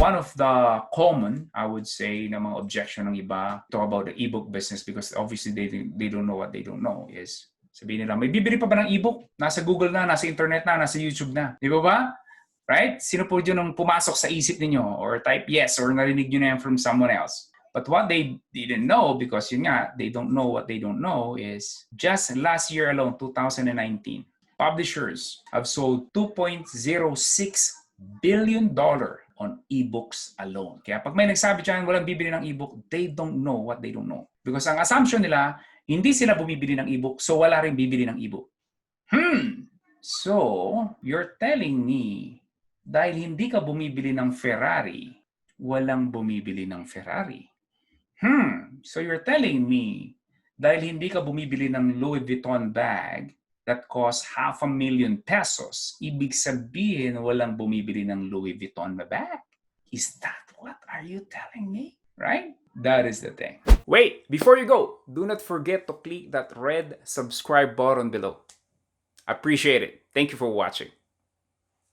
one of the common, I would say, na mga objection ng iba talk about the ebook business because obviously they don't know what they don't know is sabihin nila, may bibili pa ba ng ebook? Nasa Google na, nasa internet na, nasa YouTube na. Di ba? Right? Sino po yun ang pumasok sa isip ninyo or type yes or narinig nyo na yan from someone else? But what they didn't know, because yun nga, they don't know what they don't know, is just last year alone, 2019, publishers have sold $2.06 billion on ebooks alone. Kaya pag may nagsabi dyan, walang bibili ng ebook, they don't know what they don't know. Because ang assumption nila, hindi sila bumibili ng ebook, so wala rin bibili ng ebook. So, you're telling me, dahil hindi ka bumibili ng Ferrari, walang bumibili ng Ferrari. So you're telling me, dahil hindi ka bumibili ng Louis Vuitton bag that costs 500,000 pesos, ibig sabihin walang bumibili ng Louis Vuitton na bag? Is that what are you telling me? Right? That is the thing. Wait, before you go, do not forget to click that red subscribe button below. Appreciate it. Thank you for watching.